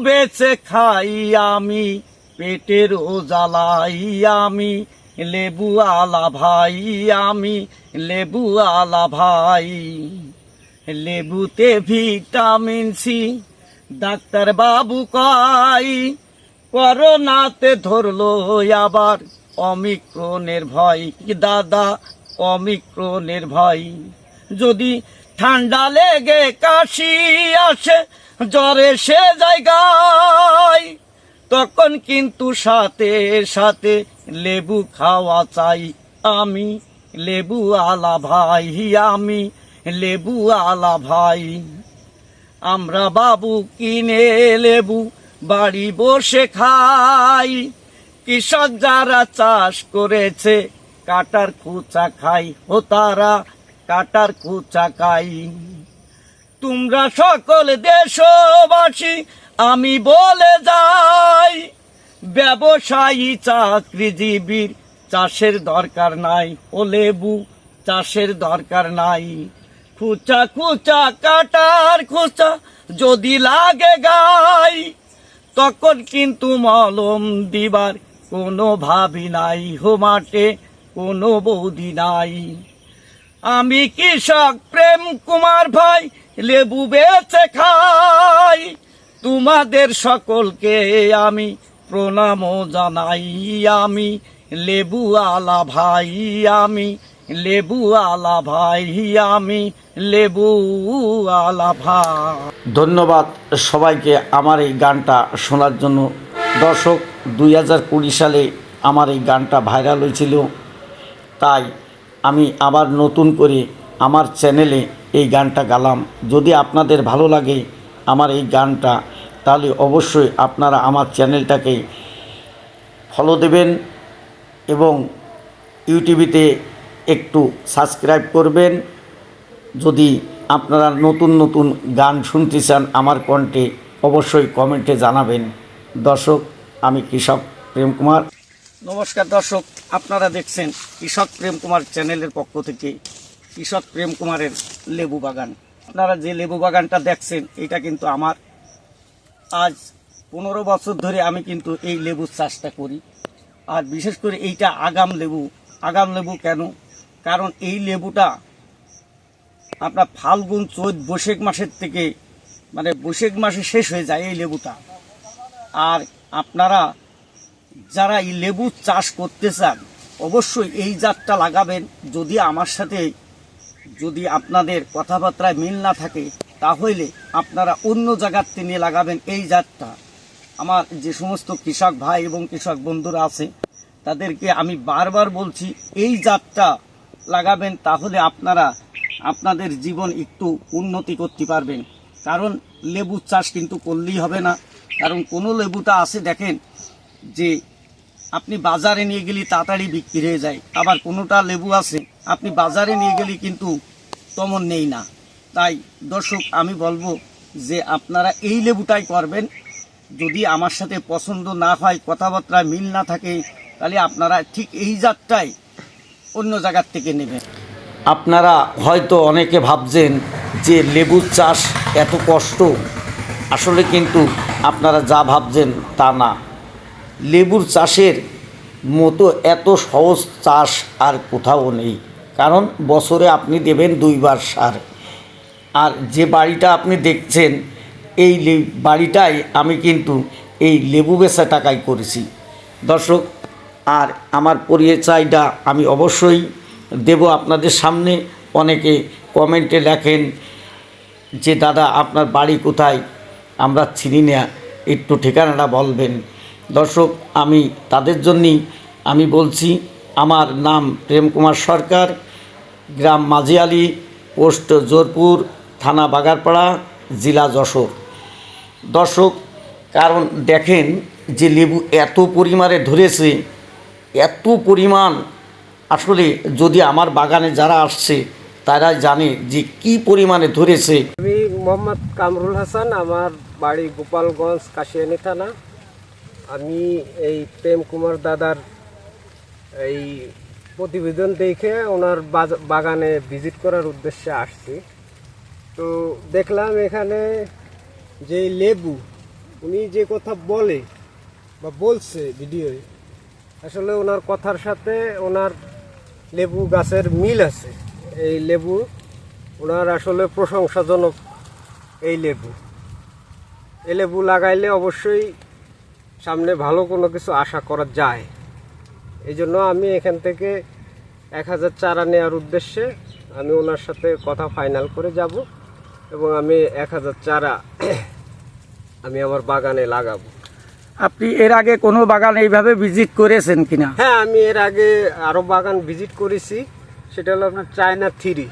বেচে খাই আমি, পেটের জ্বালাই আমি, লেবু আলা ভাই আমি, লেবু আলা ভাই। লেবুতে ভিটামিন সি, ডাক্তার বাবু কয়। করোনাতে ধরলো আবার অমিক্রনের ভয়, কি দাদা অমিক্রনের ভয়। যদি ঠান্ডা লেগে কাশি আসে, জ্বরে সে জায়গায়, তখন কিন্তু সাথে সাথে লেবু খাওয়া চাই আমি, লেবু আলা ভাই আমি, লেবু আলা ভাই। আমরা বাবু কিনে লেবু বাড়ি বসে খাই, কৃষক যারা চাষ করেছে কাটার খুচা খাই, ও তারা কাটার খুচা খাই। তোমরা সকল দেশবাসী আমি বলে যাই, ব্যবসায়ী চাকরিজীবীর চাষের দরকার নাই, ও লেবু চাষের দরকার নাই। খুচা খুচা কাটার খুচা যদি লাগে গাই, তখন কিন্তু মলম দিবার কোনো ভাবি নাই, হো মাঠে কোনো বৌদি নাই। আমি কৃষক প্রেম কুমার ভাই, লেবু বেচে খাই। তোমাদের সকলকে আমি প্রণাম জানাই আমি, লেবু আলা ভাই আমি, লেবু আলা ভাই আমি, লেবু আলা ভাই। ধন্যবাদ সবাইকে আমার এই গানটা শোনার জন্য। দর্শক, 2020 সালে আমার এই গানটা ভাইরাল হয়েছিল, তাই আমি আবার নতুন করে আমার চ্যানেলে এই গানটা গালাম। যদি আপনাদের ভালো লাগে আমার এই গানটা, তাহলে অবশ্যই আপনারা আমার চ্যানেলটাকে ফলো দেবেন এবং ইউটিউবেতে একটু সাবস্ক্রাইব করবেন। যদি আপনারা নতুন নতুন গান শুনতে চান আমার কণ্ঠে, অবশ্যই কমেন্টে জানাবেন। দর্শক, আমি কৃষক প্রেম কুমার। নমস্কার দর্শক, আপনারা দেখছেন কৃষক প্রেম কুমার চ্যানেলের পক্ষ থেকে কৃষক প্রেম কুমারের লেবু বাগান। আপনারা যে লেবু বাগানটা দেখছেন, এটা কিন্তু আমার আজ 15 বছর ধরে আমি কিন্তু এই লেবুর চাষটা করি। আর বিশেষ করে এইটা আগাম লেবু। আগাম লেবু কেন? কারণ এই লেবুটা আপনার ফাল্গুন চৈত বৈশাখ মাসের থেকে, মানে বৈশাখ মাসে শেষ হয়ে যায় এই লেবুটা। আর আপনারা যারা এই লেবু চাষ করতে চান, অবশ্যই এই জাতটা লাগাবেন। যদি আমার সাথে যদি আপনাদের কথাবার্তায় মিল না থাকে, তাহলে আপনারা অন্য জায়গার থেকে লাগাবেন এই জাতটা। আমার যে সমস্ত কৃষক ভাই এবং কৃষক বন্ধুরা আছে, তাদেরকে আমি বারবার বলছি এই জাতটা লাগাবেন, তাহলে আপনারা আপনাদের জীবন একটু উন্নতি করতে পারবেন। কারণ লেবু চাষ কিন্তু করলেই হবে না। কারণ কোনো লেবুটা আছে দেখেন যে আপনি বাজারে নিয়ে গেলে তাড়াতাড়ি বিক্রি হয়ে যায়, আবার কোনোটা লেবু আছে আপনি বাজারে নিয়ে গেলে কিন্তু তেমন নেই না। তাই দর্শক, আমি বলবো যে আপনারা এই লেবুটাই করবেন। যদি আমার সাথে পছন্দ না হয়, কথাবার্তায় মিল না থাকে, তাহলে আপনারা ঠিক এই জাতটাই অন্য জায়গার থেকে নেবেন। আপনারা হয়তো অনেকে ভাবছেন যে লেবুর চাষ এত কষ্ট, আসলে কিন্তু আপনারা যা ভাবছেন তা না। লেবুর চাষের মতো এত সহজ চাষ আর কোথাও নেই। কারণ বছরে আপনি দেবেন 2 বার সার। আর যে বাড়িটা আপনি দেখছেন, এই বাড়িটাই আমি কিন্তু এই লেবু বেচা টাকায় করেছি দর্শক। আর আমার পরিচয়টা আমি অবশ্যই দেব আপনাদের সামনে। অনেকে কমেন্টে লেখেন যে দাদা আপনার বাড়ি কোথায়, আমরা চিনি না, একটু ঠিকানাটা বলবেন। দর্শক, আমি তাদের জন্যই আমি বলছি, আমার নাম প্রেম কুমার সরকার, গ্রাম মাঝিয়ালি, পোস্ট জোরপুর, থানা বাগারপাড়া, জেলা যশোর। দর্শক, কারণ দেখেন যে লেবু এত পরিমাণে ধরেছে, এত পরিমাণ, আসলে যদি আমার বাগানে যারা আসছে তারা জানে যে কি পরিমাণে ধরেছে। আমি মোহাম্মদ কামরুল হাসান, আমার বাড়ি গোপালগঞ্জ, কাশিয়ানী থানা। আমি এই প্রেম কুমার দাদার এই প্রতিবেদন দেখে ওনার বাগানে ভিজিট করার উদ্দেশ্যে আসছি। তো দেখলাম এখানে যে লেবু উনি যে কথা বলে বা বলছে ভিডিওয়ে, আসলে ওনার কথার সাথে ওনার লেবু গাছের মিল আছে। এই লেবু ওনার আসলে প্রশংসাজনক। এই লেবু লাগাইলে অবশ্যই সামনে ভালো কোনো কিছু আশা করা যায়। এই জন্য আমি এখান থেকে 1000 চারা নেওয়ার উদ্দেশ্যে আমি ওনার সাথে কথা ফাইনাল করে যাব এবং আমি 1000 চারা আমি আমার বাগানে লাগাবো। আপনি এর আগে কোনো বাগান এইভাবে ভিজিট করেছেন কিনা? হ্যাঁ, আমি এর আগে আরো বাগান ভিজিট করেছি। সেটা হলো আপনার চায়না থ্রি।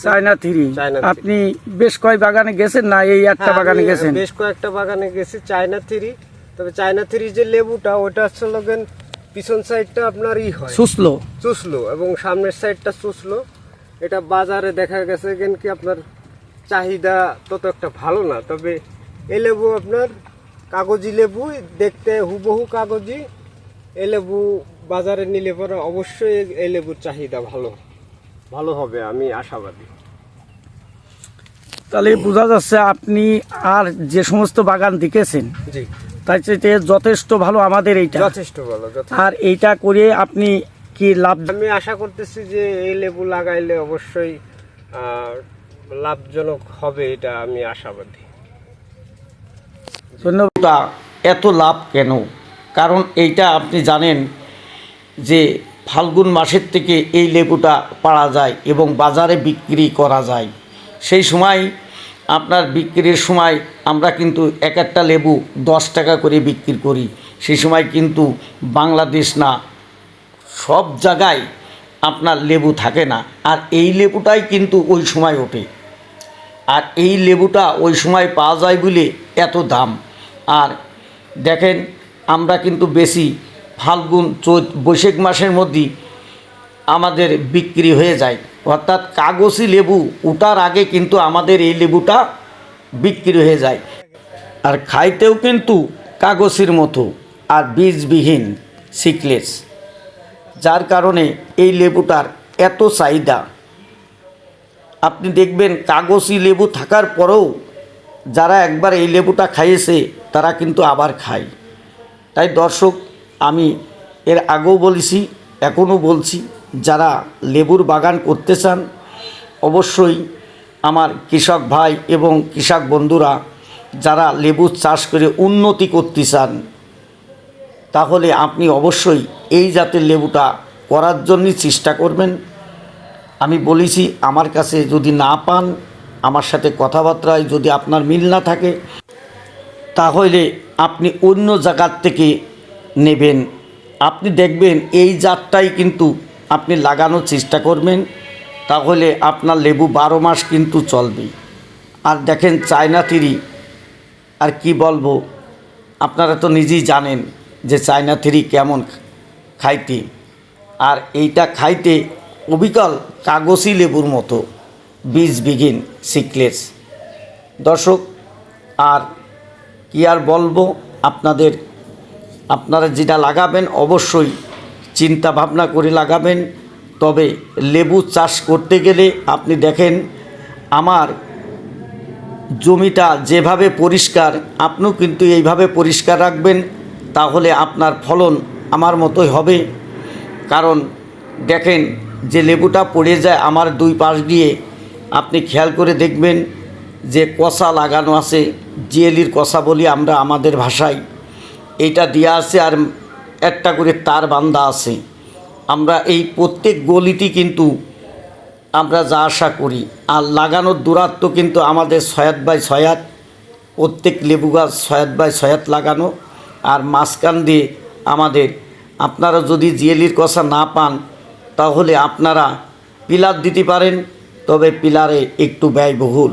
China three. আপনি বেশ কয় বাগানে গেছেন না এই একটা বাগানে গেছেন? বেশ কয়েকটা বাগানে গেছি চায়না থ্রি। তবে চায়না থ্রি যে লেবুটা ওটা হচ্ছে লগেন পিছন সাইডটা আপনার হয় চুসলো এবং সামনের সাইডটা চুসলো। এটা বাজারে দেখা গেছে কেন কি আপনার চাহিদা তত একটা ভালো না। তবে এই লেবু আপনার কাগজি লেবু, দেখতে হুবহু কাগজি। এই লেবু বাজারে নিলে পরে অবশ্যই এই লেবুর চাহিদা ভালো হবে, আমি আশাবাদী। তাহলে বোঝা যাচ্ছে আপনি আর যে সমস্ত বাগান দেখেছেন জি, তাই চাইতে যথেষ্ট ভালো আমাদের এইটা। যথেষ্ট ভালো। আর এইটা করে আপনি কি লাভ? আমি আশা করতেছি যে এই লেবু লাগাইলে অবশ্যই লাভজনক হবে, এটা আমি আশাবাদী। ধন্যবাদ। এত লাভ কেন? কারণ এইটা আপনি জানেন যে ফাল্গুন মাসের থেকে এই লেবুটা পাড়া যায় এবং বাজারে বিক্রি করা যায়। সেই সময় আপনার বিক্রির সময় আমরা কিন্তু এক একটা লেবু 10 টাকা করে বিক্রি করি। সেই সময় কিন্তু বাংলাদেশ না, সব জায়গায় আপনার লেবু থাকে না। আর এই লেবুটাই কিন্তু ওই সময় ওঠে, আর এই লেবুটা ওই সময় পাওয়া যায় বলে এত দাম। আর দেখেন আমরা কিন্তু বেশি ফাল্গুন চৈত বৈশাখ মাসের মধ্যেই আমাদের বিক্রি হয়ে যায়। অর্থাৎ কাগজি লেবু ওঠার আগে কিন্তু আমাদের এই লেবুটা বিক্রি হয়ে যায়। আর খাইতেও কিন্তু কাগজের মতো আর বীজবিহীন সিকলেস, যার কারণে এই লেবুটার এত চাহিদা। আপনি দেখবেন কাগজি লেবু থাকার পরেও যারা একবার এই লেবুটা খাইয়েছে তারা কিন্তু আবার খায়। তাই দর্শক, আমি এর আগেও বলেছি, এখনও বলছি, যারা লেবুর বাগান করতে চান অবশ্যই আমার কৃষক ভাই এবং কৃষক বন্ধুরা যারা লেবু চাষ করে উন্নতি করতে চান, তাহলে আপনি অবশ্যই এই জাতের লেবুটা করার জন্যই চেষ্টা করবেন। আমি বলেছি, আমার কাছে যদি না পান, আমার সাথে কথাবার্তায় যদি আপনার মিল না থাকে, তাহলে আপনি অন্য জায়গার থেকে নেবেন। আপনি দেখবেন এই জাতটাই কিন্তু আপনি লাগানোর চেষ্টা করবেন, তাহলে আপনার লেবু 12 মাস কিন্তু চলবে। আর দেখেন চায়না থ্রি, আর কি বলবো, আপনারা তো নিজেই জানেন যে চায়না থ্রি কেমন খাইতে। আর এইটা খাইতে অবিকল কাগজি লেবুর মতো, বীজবিহীন সিকলেস। দর্শক, আর কি আর বলবো, আপনারা যেটা লাগাবেন অবশ্যই চিন্তা ভাবনা করে লাগাবেন। তবে লেবু চাষ করতে গেলে আপনি দেখেন আমার জমিটা যেভাবে পরিষ্কার, আপনিও কিন্তু এইভাবে পরিষ্কার রাখবেন, তাহলে আপনার ফলন আমার মতোই হবে। কারণ দেখেন যে লেবুটা পড়ে যায় আমার 2 পাশ দিয়ে, আপনি খেয়াল করে দেখবেন যে কষা লাগানো আছে, জিএলির কষা বলি আমরা আমাদের ভাষায়, এইটা দেওয়া আছে আর একটা করে তার বান্ধা আছে। আমরা এই প্রত্যেক গলিটি কিন্তু আমরা যা আশা করি। আর লাগানোর দূরত্ব কিন্তু আমাদের 6 বাই 6, প্রত্যেক লেবু গাছ 6 বাই 6 লাগানো। আর মাঝখান দিয়ে আমাদের, আপনারা যদি জিএলির কষা না পান তাহলে আপনারা পিলার দিতে পারেন, তবে পিলারে একটু ব্যয়বহুল।